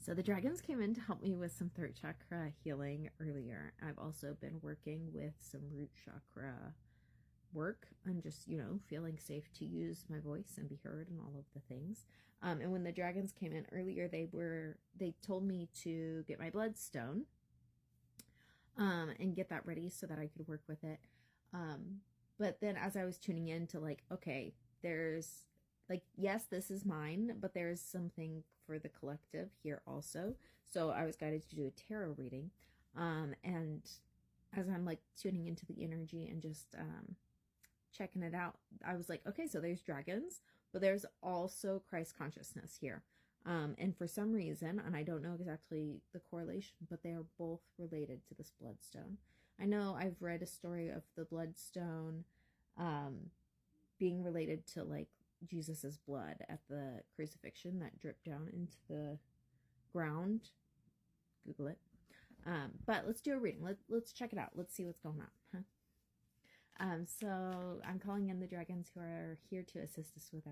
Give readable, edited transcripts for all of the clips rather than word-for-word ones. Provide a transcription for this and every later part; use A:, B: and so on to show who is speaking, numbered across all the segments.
A: So the dragons came in to help me with some throat chakra healing earlier. I've also been working with some root chakra work. I'm just, feeling safe to use my voice and be heard and all of the things. And when the dragons came in earlier, they told me to get my bloodstone and get that ready so that I could work with it. But then as I was tuning in to like, okay, there's like, yes, this is mine, but there's something for the collective here also. So I was guided to do a tarot reading. And as I'm like tuning into the energy and just checking it out, I was like, okay, so there's dragons, but there's also Christ consciousness here. And for some reason, and I don't know exactly the correlation, but they are both related to this bloodstone. I know I've read a story of the bloodstone being related to like Jesus's blood at the crucifixion that dripped down into the ground. Google it. But let's do a reading. Let's check it out. Let's see what's going on. So I'm calling in the dragons who are here to assist us with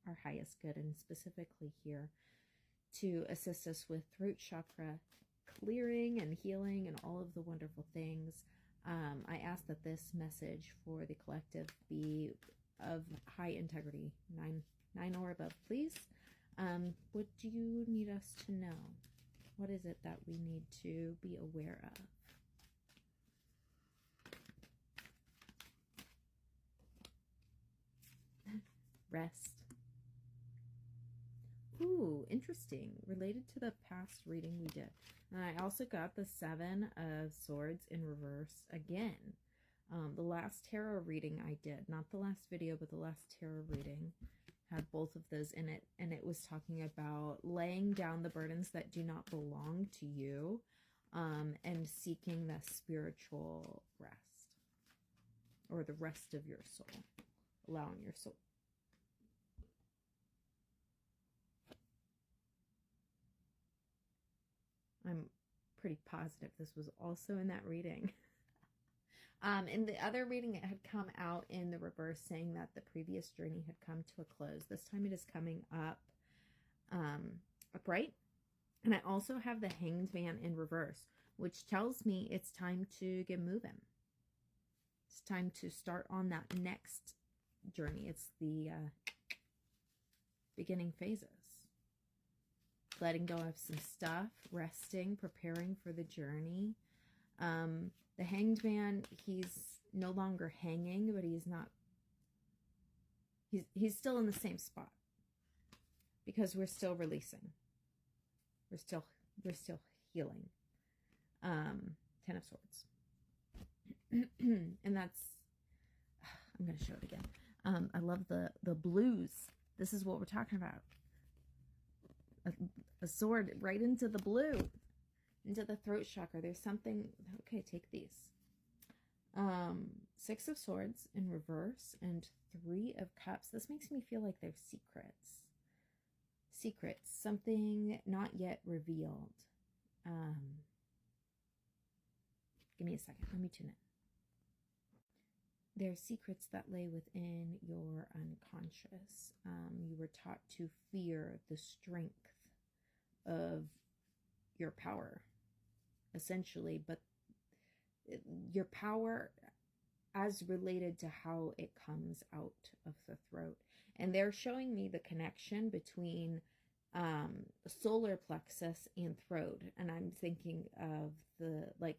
A: our highest good, and specifically here to assist us with throat chakra clearing and healing and all of the wonderful things. I ask that this message for the collective be of high integrity, 9 or above, please. What do you need us to know? What is it that we need to be aware of? Rest. Ooh, interesting. Related to the past reading we did. And I also got the 7 of Swords in reverse again. The last tarot reading I did, not the last video, but the last tarot reading, had both of those in it. And it was talking about laying down the burdens that do not belong to you, and seeking the spiritual rest, or the rest of your soul, allowing your soul. I'm pretty positive this was also in that reading. In the other reading, it had come out in the reverse, saying that the previous journey had come to a close. This time it is coming up upright. And I also have the Hanged Man in reverse, which tells me it's time to get moving. It's time to start on that next journey. It's the beginning phases. Letting go of some stuff, resting, preparing for the journey. The Hanged Man, he's no longer hanging, but he's not, he's still in the same spot, because we're still releasing. We're still healing. 10 of Swords. And that's, I'm going to show it again. I love the blues. This is what we're talking about. A sword right into the blue, into the throat chakra. There's something, okay, take these. 6 of Swords in reverse and 3 of Cups. This makes me feel like there's secrets. Secrets, something not yet revealed. Give me a second, let me tune in. There are secrets that lay within your unconscious. You were taught to fear the strength of your power, essentially, but your power as related to how it comes out of the throat. And they're showing me the connection between solar plexus and throat. And I'm thinking of like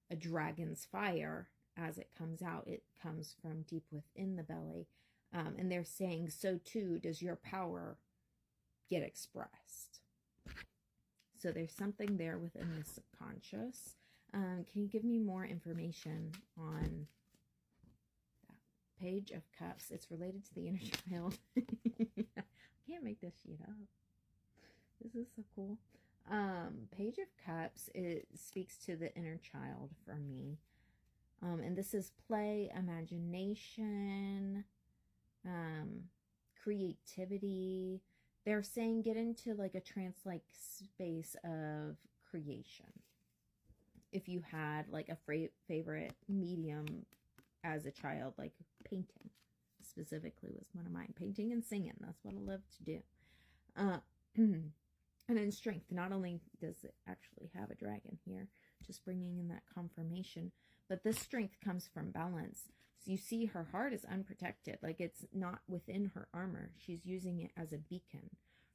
A: a dragon's fire. As it comes out, it comes from deep within the belly. And they're saying, so too does your power get expressed. So there's something there within the subconscious. Can you give me more information on that? Page of Cups. It's related to the inner child. I can't make this shit up. This is so cool. Page of Cups, it speaks to the inner child for me. And this is play, imagination, creativity. They're saying get into like a trance-like space of creation. If you had like a favorite medium as a child, like painting specifically was one of mine. Painting and singing, that's what I love to do. And in strength, not only does it actually have a dragon here, just bringing in that confirmation, but this strength comes from balance. So you see her heart is unprotected, like it's not within her armor. She's using it as a beacon.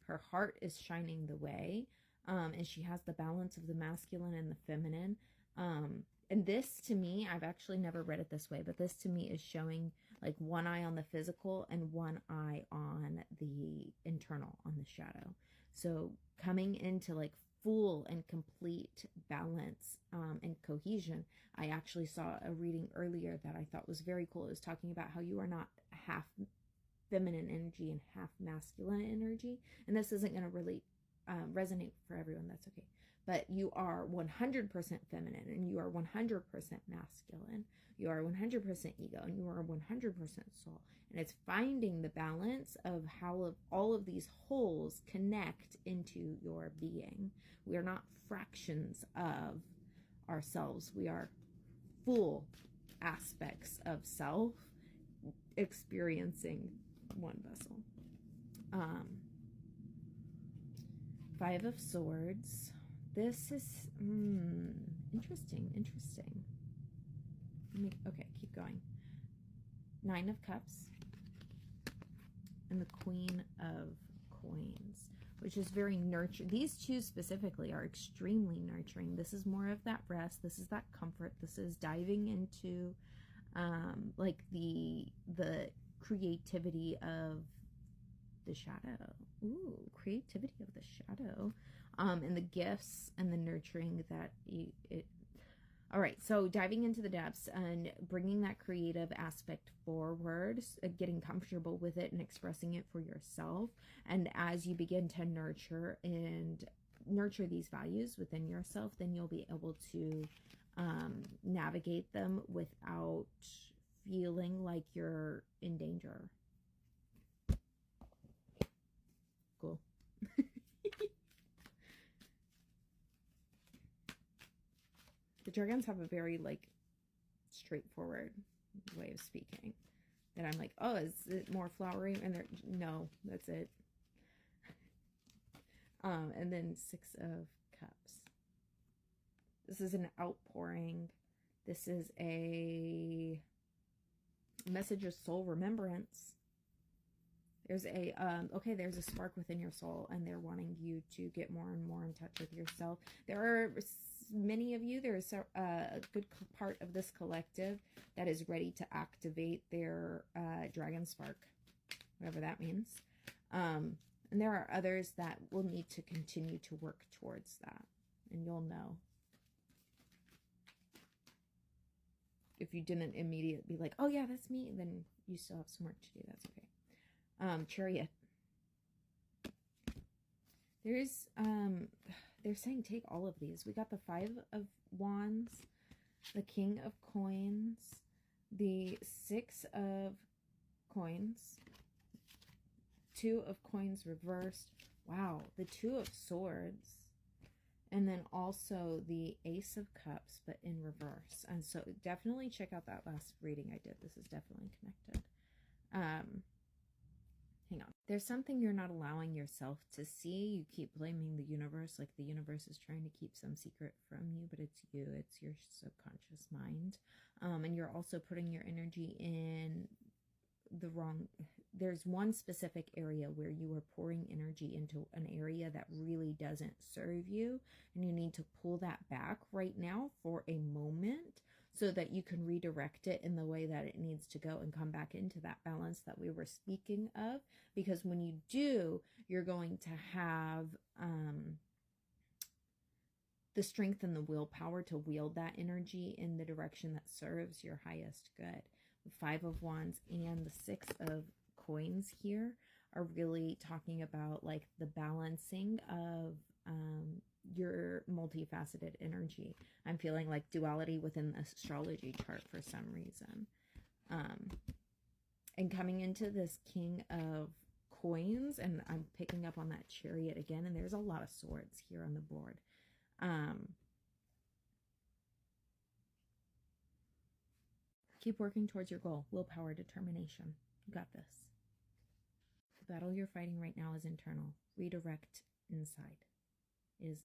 A: Her heart is shining the way, and she has the balance of the masculine and the feminine. And this to me, I've actually never read it this way, but this to me is showing like one eye on the physical and one eye on the internal, on the shadow. So coming into like full and complete balance and cohesion. I actually saw a reading earlier that I thought was very cool. It was talking about how you are not half feminine energy and half masculine energy. And this isn't going to really resonate for everyone. That's okay. But you are 100% feminine and you are 100% masculine. You are 100% ego and you are 100% soul. And it's finding the balance of how all of these wholes connect into your being. We are not fractions of ourselves. We are full aspects of self experiencing one vessel. Five of Swords. This is interesting. Okay, keep going. Nine of Cups and the Queen of Coins, which is very nurturing. These two specifically are extremely nurturing. This is more of that rest. This is that comfort. This is diving into like the creativity of the shadow. Ooh, creativity of the shadow. And the gifts and the nurturing that all right, so diving into the depths and bringing that creative aspect forward, getting comfortable with it and expressing it for yourself. And as you begin to nurture these values within yourself, then you'll be able to navigate them without feeling like you're in danger. Cool. The dragons have a very like straightforward way of speaking that I'm like, oh, is it more flowery? And they're no, that's it. And then Six of Cups. This is an outpouring. This is a message of soul remembrance. There's a there's a spark within your soul, and they're wanting you to get more and more in touch with yourself. There are many of you. There's a good part of this collective that is ready to activate their dragon spark, whatever that means. And there are others that will need to continue to work towards that, and you'll know. If you didn't immediately be like, oh yeah, that's me, then you still have some work to do. That's okay. Chariot. There's they're saying take all of these. We got the Five of Wands, the King of Coins, the Six of Coins, Two of Coins reversed. Wow, the Two of Swords, and then also the Ace of Cups, but in reverse. And so definitely check out that last reading I did. This is definitely connected. Hang on. There's something you're not allowing yourself to see. You keep blaming the universe, like the universe is trying to keep some secret from you, but it's you. It's your subconscious mind. And you're also putting your energy in the wrong... There's one specific area where you are pouring energy into an area that really doesn't serve you, and you need to pull that back right now for a moment so that you can redirect it in the way that it needs to go and come back into that balance that we were speaking of. Because when you do, you're going to have the strength and the willpower to wield that energy in the direction that serves your highest good. The Five of Wands and the Six of Coins here are really talking about like the balancing of your multifaceted energy. I'm feeling like duality within the astrology chart for some reason. And coming into this King of Coins, and I'm picking up on that Chariot again, and there's a lot of swords here on the board. Keep working towards your goal. Willpower, determination. You got this. The battle you're fighting right now is internal. Redirect inside. is